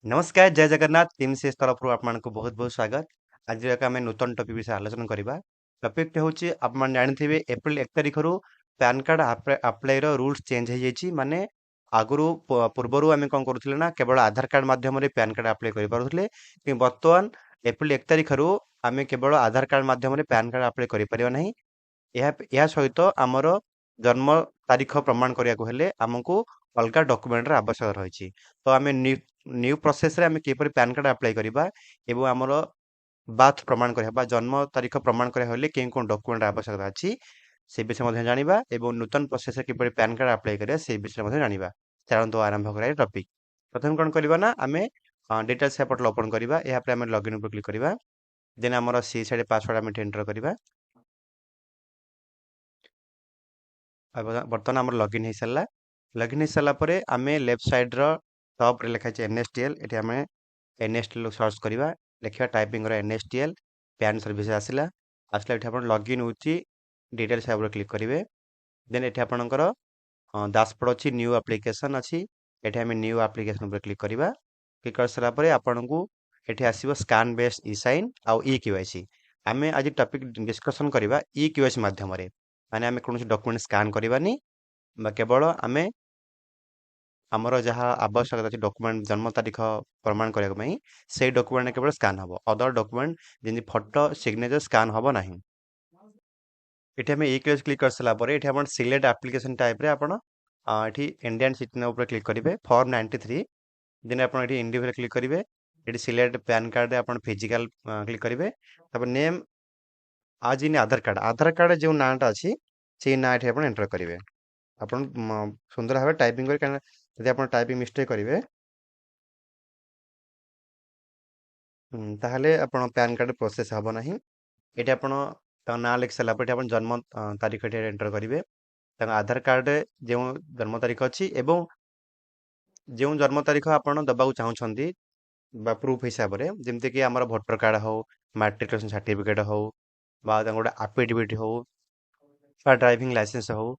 नमस्कार जय जगन्नाथ टीम से तरफ आपको बहुत बहुत स्वागत। आज एक आम नूतन टॉपिक विषय आलोचना करवा। टॉपिक हूँ आप जानते एप्रिल 1 तारिख रु pan card apply rules change हो जाइए। माने आगु पूर्वर आम कौन करूँ ना केवल आधार कार्ड माध्यम पैन कार्ड अप्लाई करें कि बर्तमान एप्रिल 1 तारिख रु आम केवल आधार कार्ड माध्यम पैन कार्ड अप्लाई करें ना। यह सहित आमर जन्म तारीख प्रमाण करने को हेले आमको अलग डॉक्यूमेंट आवश्यक रही। तो आम न्यू प्रोसेस रे आम किपर पैन कार्ड अप्लाई करवा एवं आमर बाथ प्रमाण करबा जन्म तारीख प्रमाण करा हेले के कोन डॉक्यूमेंट आवश्यकता अछि से विषय मध्ये जानिबा एवं नूतन प्रोसेस रे किपर पैन कार्ड अप्लाई करिया से विषय मध्ये जानिबा। चलंतु आरंभ करा टॉपिक। प्रथम कोन करबा ना आमे डिटेल्स पोर्टल ओपन करबा। या पर आमे लॉगिन पर क्लिक करबा। देन हमर सी साइड पासवर्ड आमे एंटर करबा। बर्तमान आम लॉगिन हो सारा। लॉगिन हो सारा पर आम लेफ्ट साइड टॉप रे लिखा एनएसटीएल ये आम एनएसटीएल सर्च करवा। लिखा टाइपिंग एनएसटीएल पैन सर्विस आसला। आसला ये लॉगिन होची डिटेल्स आप क्लिक करेंगे। देन ये आपंकर डैशबोर्ड अच्छी न्यू एप्लिकेशन अच्छी ये आम न्यू एप्लिकेशन पर क्लिक करवा। क्लिक कर सारा पर आपन को ये आसो स्कान बेस्ड ई साइन आउ ई केवाईसी। आम आज टॉपिक डिस्कशन करवा ई केवाईसी माध्यम माने आम कौन डॉक्यूमेंट स्कान करवानी केवल आम आमर जहाँ आवश्यकता अच्छी डॉक्यूमेंट जन्म तारीख प्रमाण करने से डॉक्यूमेंट केवल स्कान हम अदर डॉक्यूमेंट जमी फोटो सिग्नेचर स्कान हम ना। ये आम ई क्लिक कर सारा पर ये सिलेक्ट एप्लिकेशन टाइप रे आपण ये इंडियन सिटीजन ऊपर क्लिक करेंगे फॉर्म 93। देन आप इंडिविजुअल क्लिक करेंगे। ये सिलेक्ट पैन कार्ड आप फिजिकल क्लिक करेंगे। तब नेम आज इन आधार कार्ड जो नाटा अच्छी से ना ये एंटर करेंगे। आप सुंदर भाव टाइपिंग कर आप टाइपिंग मिस्टेक करेंगे ताहले आपण पैन कार्ड प्रोसेस हम ना। ये आप ना लिख सारा पर जन्म तारीख एंटर करेंगे। आधार कार्ड जो जन्म तारीख अच्छी एवं जो जन्म तारीख आप दबा चाहते प्रूफ हिसाब से जमती कि आम भोटर कार्ड हो मैट्रिकुलेसन सर्टिफिकेट हो गोटे आफिडेविट हो ड्राइविंग लाइसेंस हो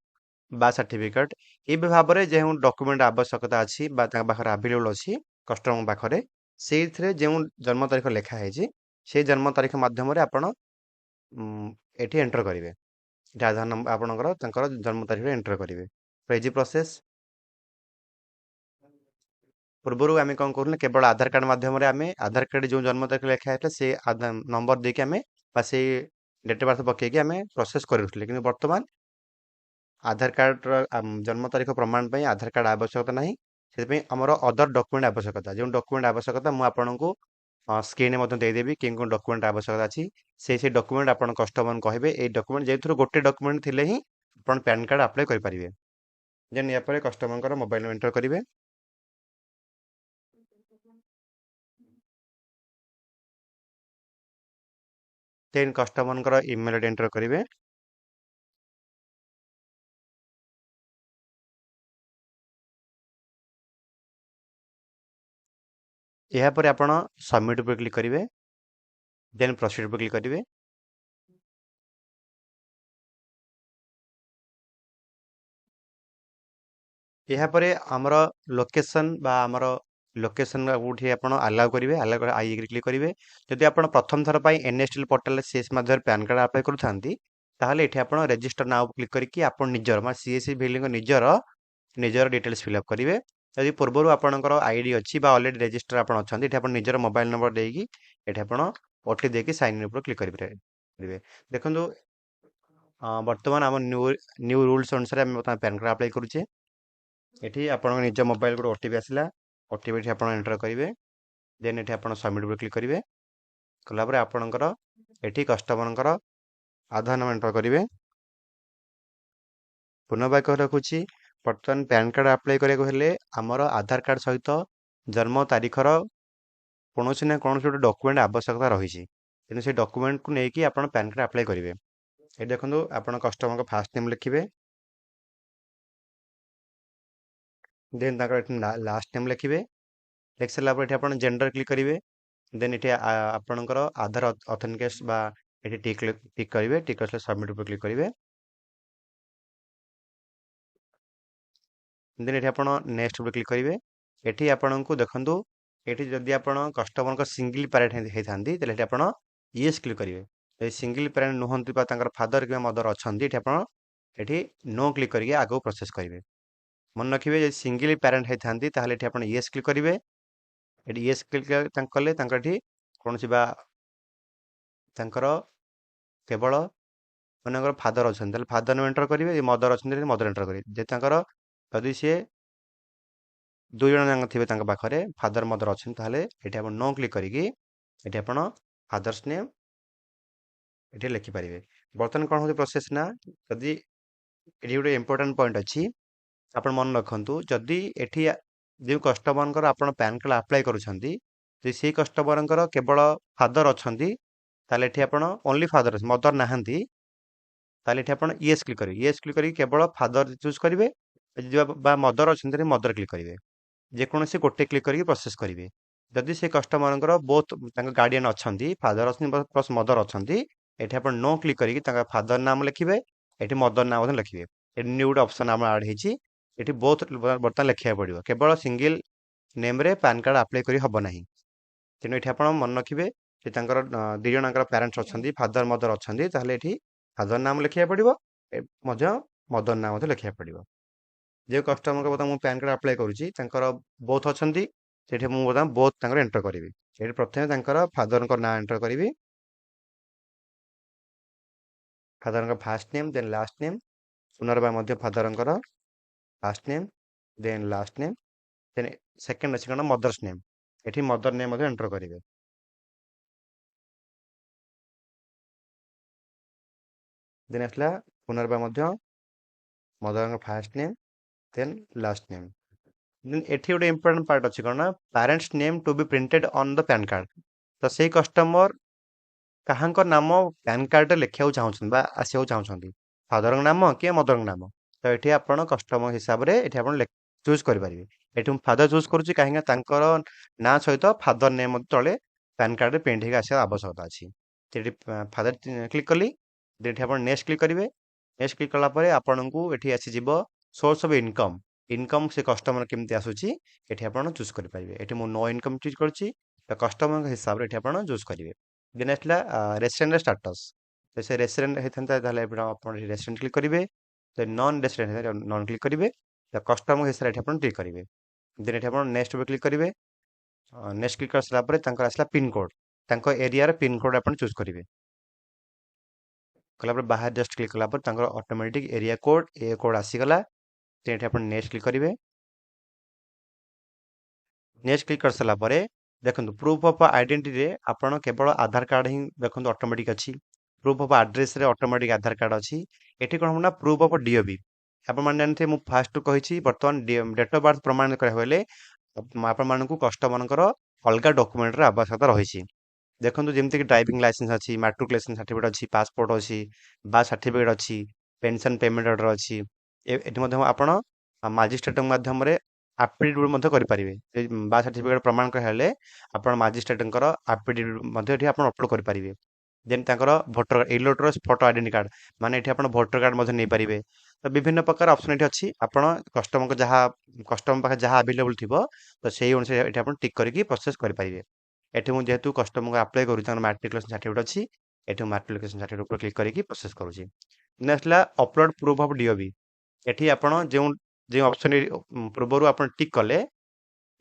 बा सर्टिफिकेट ये भाव में जो डॉक्यूमेंट आवश्यकता अच्छी पाखे आवेलेबल अच्छी कस्टमर पाखे से जो जन्म तारीख लिखाई से जन्म तारीख मध्यम आपण ये एंटर करेंगे। आधार नंबर आपणकर जन्म तारीख एंटर करेंगे। तो इजी प्रोसेस। पूर्वर आम कौन करूँ केवल आधार कार्ड माध्यम आम आधार कार्ड जो जन्म तारीख लिखाई से नंबर देके आम से डेट ऑफ बर्थ पकईकि आम प्रोसेस करूँ कि बर्तमान आधार कार्ड जन्म तारीख प्रमाण पर आधार कार्ड आवश्यकता ना से आमर अदर डॉक्यूमेंट आवश्यकता जो डॉक्यूमेंट आवश्यकता मुझे स्क्रीन में देदेवी कि डॉक्यूमेंट आवश्यकता अच्छी से डॉक्यूमेंट आप कस्टमर कहे ये डॉक्यूमेंट जो गोटे डॉक्यूमेंट थे ही आप पैन कार्ड अप्लाई करेंगे। देन या कस्टमर मोबाइल एंटर करेंगे। Then customer email ID enter करेंगे। यापर आप सबमिट पर क्लिक करेंगे। देन प्रोसीड पर क्लिक करेंगे। यापर आमर लोकेशन बा आमर लोकेशन कौटी आप आलाउ करेंगे। आलाउ आई क्लिक करेंगे। जदि आप प्रथम थर पर एनएसटीएल पोर्टाल सीएस माध्यम पैन कार्ड अप्लाई करूँ ये आप रजिस्टर नाउ क्लिक करके आप निजर मैं सीएससी बिल्डिंग निजर निजर डिटेल्स फिलअप करेंगे। यदि पूर्वर आपंकर आईडी अच्छी अलरेडी रजिस्टर आप अच्छा निजर मोबाइल नंबर देकी ये आप ओटी देकी साइन इन क्लिक करेंगे। देखो बर्तमान आम न्यू न्यू रूल्स अनुसार आम पैन कार्ड अप्लाई करुचे। ये आप निज मोबाइल गोटे ओटीपी आसला ओटीपी आप एंटर करेंगे। देन ये आप सबमिट पर क्लिक करेंगे। कलापर आपणकर ये कस्टमर आधार नंबर एंटर करेंगे। पुनर्वाक्य रखुच्छी बर्तमान पैन कार्ड अप्लाई करने आमर आधार कार्ड सहित जन्म तारीखर कौन ना कौन गोटे डॉक्यूमेंट आवश्यकता रही तेणु से डॉक्यूमेंट को लेकिन आप पैन कार्ड अप्लाई करेंगे। ये देखो आप कस्टमर फास्ट नेम लिखिए। देन लास्ट नेम लिखिए। लिख सारा पर आप जेंडर क्लिक करेंगे। देन ये आपणकर आधार ऑथेंटिकेट बा ये टिक करेंगे। टिक कर सबमिट पर क्लिक करेंगे। देन ये आप नेक्स्ट पर क्लिक करेंगे। ये आपको देखो ଏଠି ଯଦି ଆପଣ କଷ୍ଟମରଙ୍କ ସିଙ୍ଗଲ ପ୍ୟାରେଣ୍ଟ ହେଇଥାନ୍ତି ତାହେଲେ ଏଠି ଆପଣ ୟେସ୍ କ୍ଲିକ୍ କରିବେ। ଯଦି ସିଙ୍ଗଲ ପ୍ୟାରେଣ୍ଟ ନୁହନ୍ତି ବା ତାଙ୍କର ଫାଦର କିମ୍ବା ମଦର ଅଛନ୍ତି ଏଠି ଆପଣ ଏଠି ନୋ କ୍ଲିକ୍ କରିକି ଆଗକୁ ପ୍ରୋସେସ୍ କରିବେ। ମନେ ରଖିବେ ଯଦି ସିଙ୍ଗଲ ପ୍ୟାରେଣ୍ଟ ହେଇଥାନ୍ତି ତାହେଲେ ଏଠି ଆପଣ ୟେସ୍ କ୍ଲିକ୍ କରିବେ। ଏଠି ୟେସ୍ କ୍ଲିକ୍ କଲେ ତାଙ୍କର ଏଠି କୌଣସି ବା ତାଙ୍କର କେବଳ ମନେକର ଫାଦର ଅଛନ୍ତି ତାହେଲେ ଫାଦର ନେମ୍ ଏଣ୍ଟର କରିବେ, ମଦର ଅଛନ୍ତି ତାହେଲେ ମଦର ଏଣ୍ଟର କରିବେ। ଯଦି ତାଙ୍କର ଯଦି ସିଏ ଦୁଇ ଜଣ ଯାକ ଥିବେ ତାଙ୍କ ପାଖରେ ଫାଦର ମଦର ଅଛନ୍ତି ତାହେଲେ ଏଠି ଆପଣ ନୋ କ୍ଲିକ୍ କରିକି ଏଠି ଆପଣ ଫାଦର୍ସ ନେମ୍ ଏଠି ଲେଖିପାରିବେ। ବର୍ତ୍ତମାନ କ'ଣ ହେଉଛି ପ୍ରୋସେସ୍ ନା ଯଦି ଏଠି ଗୋଟେ ଇମ୍ପୋର୍ଟାଣ୍ଟ ପଏଣ୍ଟ ଅଛି ଆପଣ ମନେ ରଖନ୍ତୁ ଯଦି ଏଠି ଯେଉଁ କଷ୍ଟମରଙ୍କର ଆପଣ ପ୍ୟାନ୍ କାର୍ଡ଼ ଆପ୍ଲାଏ କରୁଛନ୍ତି ଯଦି ସେଇ କଷ୍ଟମରଙ୍କର କେବଳ ଫାଦର ଅଛନ୍ତି ତାହେଲେ ଏଠି ଆପଣ ଓନ୍ଲି ଫାଦର ଅଛି ମଦର ନାହାନ୍ତି ତାହେଲେ ଏଠି ଆପଣ ୟେସ୍ କ୍ଲିକ୍ କରିବେ। ୟେସ୍ କ୍ଲିକ୍ କରିକି କେବଳ ଫାଦର ଚୁଜ୍ କରିବେ ବା ମଦର ଅଛନ୍ତି ମଦର କ୍ଲିକ୍ କରିବେ। ଯେକୌଣସି ଗୋଟେ କ୍ଲିକ୍ କରିକି ପ୍ରୋସେସ୍ କରିବେ। ଯଦି ସେ କଷ୍ଟମରଙ୍କର ବୋଥ୍ ତାଙ୍କ ଗାର୍ଡ଼ିଆନ୍ ଅଛନ୍ତି ଫାଦର ଅଛନ୍ତି ପ୍ଲସ୍ ମଦର ଅଛନ୍ତି ଏଠି ଆପଣ ନୋ କ୍ଲିକ୍ କରିକି ତାଙ୍କ ଫାଦର ନାମ ଲେଖିବେ, ଏଠି ମଦର ନାମ ମଧ୍ୟ ଲେଖିବେ। ଏଠି ନ୍ୟୁ ଗୋଟେ ଅପସନ୍ ଆମର ଆଡ଼୍ ହେଇଛି ଏଠି ବୋଥ୍ ବର୍ତ୍ତମାନ ଲେଖିବାକୁ ପଡ଼ିବ। କେବଳ ସିଙ୍ଗଲ ନେମ୍ରେ ପାନ୍ କାର୍ଡ଼ ଆପ୍ଲାଏ କରି ହେବ ନାହିଁ। ତେଣୁ ଏଠି ଆପଣ ମନେ ରଖିବେ ଯେ ତାଙ୍କର ଦୁଇ ଜଣଙ୍କର ପ୍ୟାରେଣ୍ଟସ୍ ଅଛନ୍ତି ଫାଦର ମଦର ଅଛନ୍ତି ତାହେଲେ ଏଠି ଫାଦର ନାମ ଲେଖିବାକୁ ପଡ଼ିବ ମଧ୍ୟ ମଦର ନାମ ମଧ୍ୟ ଲେଖିବାକୁ ପଡ଼ିବ। ଯେଉଁ କଷ୍ଟମରଙ୍କ ବର୍ତ୍ତମାନ ମୁଁ ପ୍ୟାନ୍ କାର୍ଡ଼ ଆପ୍ଲାଏ କରୁଛି ତାଙ୍କର ବୋଥ୍ ଅଛନ୍ତି ସେଠି ମୁଁ ବର୍ତ୍ତମାନ ବୋଥ୍ ତାଙ୍କର ଏଣ୍ଟର କରିବି। ଏଠି ପ୍ରଥମେ ତାଙ୍କର ଫାଦରଙ୍କ ନାଁ ଏଣ୍ଟର କରିବି, ଫାଦରଙ୍କ first name then last name, ପୁନର୍ବାର ମଧ୍ୟ ଫାଦରଙ୍କର first name then last name, ଦେନ୍ ସେକେଣ୍ଡ ଅଛି କ'ଣ ମଦର୍ସ ନେମ୍, ଏଠି ମଦର ନେମ୍ ମଧ୍ୟ ଏଣ୍ଟର କରିବେ। ଦେନ୍ ଆସିଲା ପୁନର୍ବାର ମଧ୍ୟ ମଦରଙ୍କ first name then last name. Then ଏଠି ଗୋଟେ ଇମ୍ପୋର୍ଟାଣ୍ଟ ପାର୍ଟ ଅଛି କ'ଣ ନା parents name to be printed on the PAN card. ତ ସେଇ କଷ୍ଟମର କାହାଙ୍କ ନାମ ପ୍ୟାନ୍ କାର୍ଡ଼ରେ ଲେଖିବାକୁ ଚାହୁଁଛନ୍ତି ବା ଆସିବାକୁ ଚାହୁଁଛନ୍ତି ଫାଦରଙ୍କ ନାମ କି ମଦରଙ୍କ ନାମ। ତ ଏଠି ଆପଣ କଷ୍ଟମର ହିସାବରେ ଏଠି ଆପଣ ଚୁଜ୍ କରିପାରିବେ। ଏଠି ମୁଁ ଫାଦର ଚୁଜ୍ କରୁଛି କାହିଁକିନା ତାଙ୍କର ନାଁ ସହିତ ଫାଦର ନେମ୍ ମଧ୍ୟ ତଳେ ପ୍ୟାନ୍ କାର୍ଡ଼ରେ ପ୍ରିଣ୍ଟ ହେଇକି ଆସିବା ଆବଶ୍ୟକତା ଅଛି। ଏଠି ଫାଦର କ୍ଲିକ୍ କଲି, ଏଠି ଆପଣ ନେକ୍ସଟ କ୍ଲିକ୍ କରିବେ। ନେକ୍ସଟ କ୍ଲିକ୍ କଲା ପରେ ଆପଣଙ୍କୁ ଏଠି ଆସିଯିବ ସୋର୍ସ ଅଫ୍ ଇନକମ୍। ଇନକମ୍ ସେ କଷ୍ଟମର କେମିତି ଆସୁଛି ଏଠି ଆପଣ ଚୁଜ୍ କରିପାରିବେ। ଏଠି ମୁଁ ନୋ ଇନକମ୍ ଚୁଜ୍ କରୁଛି ତ କଷ୍ଟମରଙ୍କ ହିସାବରେ ଏଠି ଆପଣ ଚୁଜ୍ କରିବେ। ଦେନ୍ ଆସିଲା ରେସିଡେଣ୍ଟ ଷ୍ଟାଟସ୍। ତ ସେ ରେସିଡେଣ୍ଟ ହେଇଥାନ୍ତା ତାହେଲେ ଆପଣ ଏଠି ରେସିଡେଣ୍ଟ କ୍ଲିକ୍ କରିବେ। ତ ନନ୍ ରେସିଡେଣ୍ଟ ହେଇଥାନ୍ତା ନନ୍ କ୍ଲିକ୍ କରିବେ। ତ କଷ୍ଟମର ହିସାବରେ ଏଠି ଆପଣ କ୍ଲିକ୍ କରିବେ। ଦେନ୍ ଏଠି ଆପଣ ନେକ୍ସଟ ଉପରେ କ୍ଲିକ୍ କରିବେ। ନେକ୍ସଟ କ୍ଲିକ୍ କରିସାରିଲା ପରେ ତାଙ୍କର ଆସିଲା ପିନ୍କୋଡ଼୍, ତାଙ୍କ ଏରିଆର ପିନ୍କୋଡ଼୍ ଆପଣ ଚୁଜ୍ କରିବେ। କଲା ପରେ ବାହାରେ ଜଷ୍ଟ କ୍ଲିକ୍ କଲା ପରେ ତାଙ୍କର ଅଟୋମେଟିକ୍ ଏରିଆ କୋଡ଼୍ ଏ କୋଡ଼୍ ଆସିଗଲା। ଏଠି ଆପଣ ନେକ୍ସଟ କ୍ଲିକ୍ କରିବେ। ନେକ୍ସଟ କ୍ଲିକ୍ କରିସାରିଲା ପରେ ଦେଖନ୍ତୁ ପ୍ରୁଫ୍ ଅଫ୍ ଆଇଡେଣ୍ଟିଟିରେ ଆପଣ କେବଳ ଆଧାର କାର୍ଡ଼ ହିଁ ଦେଖନ୍ତୁ ଅଟୋମେଟିକ୍ ଅଛି। ପ୍ରୁଫ୍ ଅଫ୍ ଆଡ୍ରେସ୍ରେ ଅଟୋମେଟିକ୍ ଆଧାର କାର୍ଡ଼ ଅଛି। ଏଠି କ'ଣ ହେବ ନା ପ୍ରୁଫ୍ ଅଫ୍ DOB। ଆପଣମାନେ ଜାଣିଥିବେ ମୁଁ ଫାଷ୍ଟରୁ କହିଛି ବର୍ତ୍ତମାନ ଡେଟ୍ ଅଫ୍ ବାର୍ଥ ପ୍ରମାଣିତ କରିବାକୁ ହେଲେ ଆପଣମାନଙ୍କୁ କଷ୍ଟମରଙ୍କର ଅଲଗା ଡକୁମେଣ୍ଟର ଆବଶ୍ୟକତା ରହିଛି। ଦେଖନ୍ତୁ ଯେମିତିକି ଡ୍ରାଇଭିଂ ଲାଇସେନ୍ସ ଅଛି, ମାଟ୍ରିକୁଲେସନ୍ ସାର୍ଟିଫିକେଟ୍ ଅଛି, ପାସପୋର୍ଟ ଅଛି, ବାର୍ଥ ସାର୍ଟିଫିକେଟ୍ ଅଛି, ପେନସନ୍ ପେମେଣ୍ଟ ଅର୍ଡ଼ର ଅଛି। ଏଠି ମଧ୍ୟ ଆପଣ ମାଜିଷ୍ଟ୍ରେଟଙ୍କ ମାଧ୍ୟମରେ ଆଫିଡେଭିଟ୍ ମଧ୍ୟ କରିପାରିବେ। ବାର୍ଥ ସାର୍ଟିଫିକେଟ୍ ପ୍ରମାଣ ହେଲେ ଆପଣ ମାଜିଷ୍ଟ୍ରେଟଙ୍କର ଆଫିଡେଭିଟ୍ ମଧ୍ୟ ଏଠି ଆପଣ ଅପଲୋଡ଼ କରିପାରିବେ। ଦେନ୍ ତାଙ୍କର voter electronics photo identity card ମାନେ ଏଠି ଆପଣ ଭୋଟର କାର୍ଡ଼ ମଧ୍ୟ ନେଇପାରିବେ। ତ ବିଭିନ୍ନ ପ୍ରକାର ଅପସନ୍ ଏଠି ଅଛି। ଆପଣ କଷ୍ଟମର ପାଖରେ ଯାହା ଆଭେଲେବୁଲ୍ ଥିବ ତ ସେଇ ଅନୁସାରେ ଏଠି ଆପଣ ଟିକ୍ କରିକି ପ୍ରୋସେସ୍ କରିପାରିବେ। ଏଠି ମୁଁ ଯେହେତୁ କଷ୍ଟମରଙ୍କୁ ଆପ୍ଲାଏ କରୁଛି ତାଙ୍କର ମାଟ୍ରିକୁଲେସନ୍ ସାର୍ଟିଫିକେଟ୍ ଅଛି, ଏଠି ମୁଁ ମାଟ୍ରିକୁଲେସନ୍ ସାର୍ଟିଫିକେଟ୍ ଉପରେ କ୍ଲିକ୍ କରିକି ପ୍ରୋସେସ୍ କରୁଛି। ନେକ୍ସଟ ହେଲା ଅପଲୋଡ଼ ପ୍ରୁଫ୍ ଅଫ୍ DOB। ଏଠି ଆପଣ ଯେଉଁ ଯେଉଁ ଅପସନ୍ ପୂର୍ବରୁ ଆପଣ ଟିକ୍ କଲେ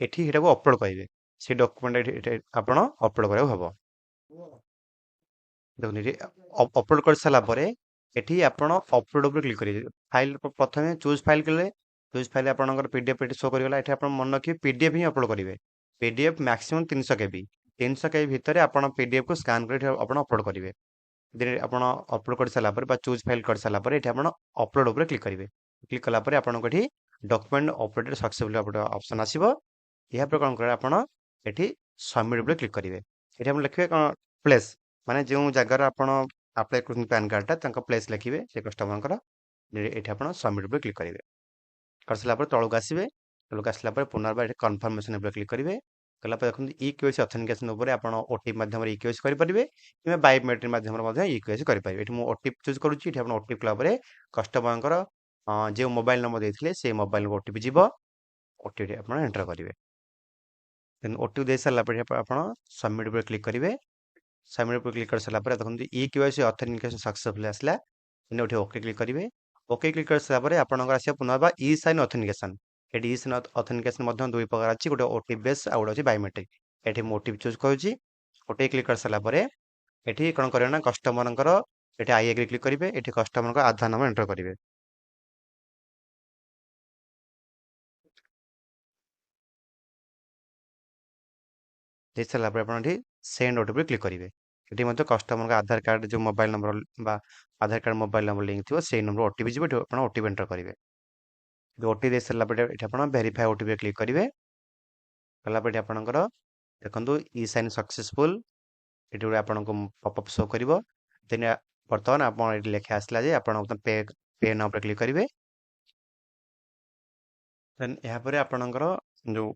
ଏଠି ଏଟାକୁ ଅପଲୋଡ଼ କରିବେ। ସେ ଡକୁମେଣ୍ଟ ଏଠି ଆପଣ ଅପଲୋଡ଼ କରିବାକୁ ହେବ। ଦେଖନ୍ତୁ ଏଠି ଅପଲୋଡ଼ କରିସାରିଲା ପରେ ଏଠି ଆପଣ ଅପଲୋଡ଼ ଉପରେ କ୍ଲିକ୍ କରିବେ। ଫାଇଲ୍ ପ୍ରଥମେ ଚୁଜ୍ ଫାଇଲ୍ କଲେ ଚୁଜ୍ ଫାଇଲ୍ ଆପଣଙ୍କର PDF ଏଠି ଶୋ କରିଗଲା। ଏଠି ଆପଣ ମନେ ରଖିବେ PDF ହିଁ ଅପଲୋଡ଼ କରିବେ। PDF maximum 300 KB। 300 KB ଭିତରେ ଆପଣ PDFକୁ ସ୍କାନ୍ କରି ଏଠି ଆପଣ ଅପଲୋଡ଼ କରିବେ। ଦେନ୍ ଆପଣ ଅପଲୋଡ଼ କରିସାରିଲା ପରେ ବା ଚୁଜ୍ ଫାଇଲ୍ କରିସାରିଲା ପରେ ଏଠି ଆପଣ ଅପଲୋଡ଼ ଉପରେ କ୍ଲିକ୍ କରିବେ। କ୍ଲିକ୍ କଲା ପରେ ଆପଣଙ୍କୁ ଏଠି ଡକୁମେଣ୍ଟ ଅପଲୋଡ଼େଡ଼ ସକ୍ସେସଫୁଲି ଗୋଟେ ଅପସନ୍ ଆସିବ। ଏହାପରେ କ'ଣ କରିବେ ଆପଣ ଏଠି ସବମିଟ୍ ଉପରେ କ୍ଲିକ୍ କରିବେ। ଏଠି ଆପଣ ଲେଖିବେ କ'ଣ ପ୍ଲେସ୍ ମାନେ ଯେଉଁ ଜାଗାରେ ଆପଣ ଆପ୍ଲାଏ କରୁଛନ୍ତି ପ୍ୟାନ୍ କାର୍ଡ଼ଟା ତାଙ୍କ ପ୍ଲେସ୍ ଲେଖିବେ ସେ କଷ୍ଟମରଙ୍କର। ଏଠି ଆପଣ ସବମିଟ୍ ଉପରେ କ୍ଲିକ୍ କରିବେ। କରିସାରିଲା ପରେ ତଳକୁ ଆସିବେ। ତଳକୁ ଆସିଲା ପରେ ପୁନର୍ବାର ଏଠି କନଫର୍ମେସନ୍ ଉପରେ କ୍ଲିକ୍ କରିବେ। କଲା ପରେ ଦେଖନ୍ତୁ EKYC ଅଥେଣ୍ଟିକେସନ୍ ଉପରେ ଆପଣ OTP ମାଧ୍ୟମରେ EKYC କରିପାରିବେ କିମ୍ବା ବାୟୋମେଟ୍ରିକ୍ ମାଧ୍ୟମରେ ମଧ୍ୟ EKYC କରିପାରିବେ। ଏଠି ମୁଁ OTP ଚୁଜ୍ କରୁଛି। ଏଠି ଆପଣ OTP କଲା ପରେ କଷ୍ଟମରଙ୍କର ଯେଉଁ ମୋବାଇଲ୍ ନମ୍ବର ଦେଇଥିଲେ ସେଇ ମୋବାଇଲକୁ OTP ଯିବ। OTP ଆପଣ ଏଣ୍ଟର କରିବେ। ଦେନ୍ ଓଟିପି ଦେଇ ସାରିଲା ପରେ ଆପଣ ସବମିଟ୍ ଉପରେ କ୍ଲିକ୍ କରିବେ। ସବମିଟ୍ ଉପରେ କ୍ଲିକ୍ କରିସାରିଲା ପରେ ଦେଖନ୍ତୁ ଇ କେୱାଇସି ଅଥେଣ୍ଟିକେସନ୍ ସକ୍ସେସଫୁଲି ଆସିଲା। ଦେନ୍ ଏଠି ଓକେ କ୍ଲିକ୍ କରିବେ। ଓକେ କ୍ଲିକ୍ କରିସାରିଲା ପରେ ଆପଣଙ୍କର ଆସିବ ପୁନର୍ବାର ଇ ସାଇନ୍ ଅଥେଣ୍ଟିକେସନ୍। ଏଠି ଇ ସାଇନ୍ ଅଥେଣ୍ଟିକେସନ୍ ମଧ୍ୟ ଦୁଇ ପ୍ରକାର ଅଛି, ଗୋଟେ ଓଟିପି ବେସ୍ ଆଉ ଗୋଟେ ଅଛି ବାୟୋମେଟ୍ରିକ୍। ଏଠି ମୁଁ ଓଟିପି ଚୁଜ୍ କରୁଛି। ଓଟିପି କ୍ଲିକ୍ କରିସାରିଲା ପରେ ଏଠି କ'ଣ କରିବେ ନା କଷ୍ଟମରଙ୍କର ଏଠି ଆଇ ଏଗ୍ରି କ୍ଲିକ୍ କରିବେ। ଏଠି କଷ୍ଟମରଙ୍କ ଆଧାର ନମ୍ବର ଏଣ୍ଟର କରିବେ। ଦେଇ ସାରିଲା ପରେ ଆପଣ ଏଠି ସେଣ୍ଡ ଓଟିପି କ୍ଲିକ୍ କରିବେ। ଏଠି ମଧ୍ୟ କଷ୍ଟମରଙ୍କ ଆଧାର କାର୍ଡ଼ ଯେଉଁ ମୋବାଇଲ ନମ୍ବର ବା ଆଧାର କାର୍ଡ଼ ମୋବାଇଲ ନମ୍ବର ଲିଙ୍କ ଥିବ ସେଇ ନମ୍ବର ଓଟିପି ଯିବ। ଏଠି ଆପଣ ଓଟିପି ଏଣ୍ଟର କରିବେ। ଓଟିପି ଦେଇ ସାରିଲା ପରେ ଏଠି ଆପଣ ଭେରିଫାଏ ଓଟିପି କ୍ଲିକ୍ କରିବେ। କଲା ପରେ ଏଠି ଆପଣଙ୍କର ଦେଖନ୍ତୁ ଇ ସାଇନ୍ ସକ୍ସେସଫୁଲ ଏଠି ଗୋଟେ ଆପଣଙ୍କୁ ପପ୍ ଶୋ କରିବ। ଦେନ୍ ବର୍ତ୍ତମାନ ଆପଣ ଏଠି ଲେଖା ଆସିଲା ଯେ ଆପଣ ପେ ନାଉ ଉପରେ କ୍ଲିକ୍ କରିବେ। ଦେନ୍ ଏହାପରେ ଆପଣଙ୍କର ଯେଉଁ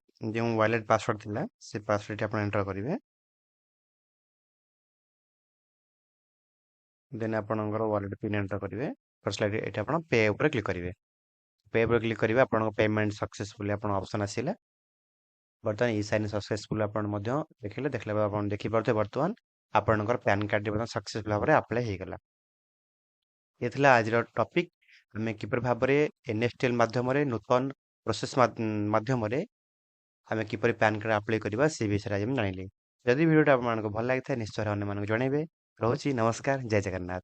ୱାଲେଟ୍ ପାସୱାର୍ଡ଼ ଥିଲା ସେ ପାସୱାର୍ଡ଼ଟି ଆପଣ ଏଣ୍ଟର କରିବେ। ଦେନ୍ ଆପଣଙ୍କର ୱାଲେଟ୍ ପିନ୍ ଏଣ୍ଟର କରିବେ। କରିସାରିଲା ଏଠି ଆପଣ ପେ ଉପରେ କ୍ଲିକ୍ କରିବେ। ପେ ଉପରେ କ୍ଲିକ୍ କରିବେ ଆପଣଙ୍କ ପେମେଣ୍ଟ ସକ୍ସେସଫୁଲି ଆପଣଙ୍କ ଅପସନ୍ ଆସିଲା। ବର୍ତ୍ତମାନ ଇ ସାଇନ୍ ସକ୍ସେସଫୁଲ ଆପଣ ମଧ୍ୟ ଦେଖିଲା ପରେ ଆପଣ ଦେଖିପାରୁଥିବେ ବର୍ତ୍ତମାନ ଆପଣଙ୍କର ପ୍ୟାନ୍ କାର୍ଡ଼ଟି ମଧ୍ୟ ସକ୍ସେସଫୁଲ ଭାବରେ ଆପ୍ଲାଏ ହେଇଗଲା। ଏ ଥିଲା ଆଜିର ଟପିକ୍। ଆମେ କିପରି ଭାବରେ NSTL ମାଧ୍ୟମରେ ନୂତନ ପ୍ରୋସେସ୍ ମାଧ୍ୟମରେ ଆମେ କିପରି ପ୍ୟାନ୍ କାର୍ଡ଼ ଆପ୍ଲାଏ କରିବା ସେ ବିଷୟରେ ଆଜି ଆମେ ଜାଣିଲେ। ଯଦି ଭିଡ଼ିଓଟା ଆପଣମାନଙ୍କୁ ଭଲ ଲାଗିଥାଏ ନିଶ୍ଚୟ ଅନ୍ୟମାନଙ୍କୁ ଜଣାଇବେ। ରହୁଛି, ନମସ୍କାର, ଜୟ ଜଗନ୍ନାଥ।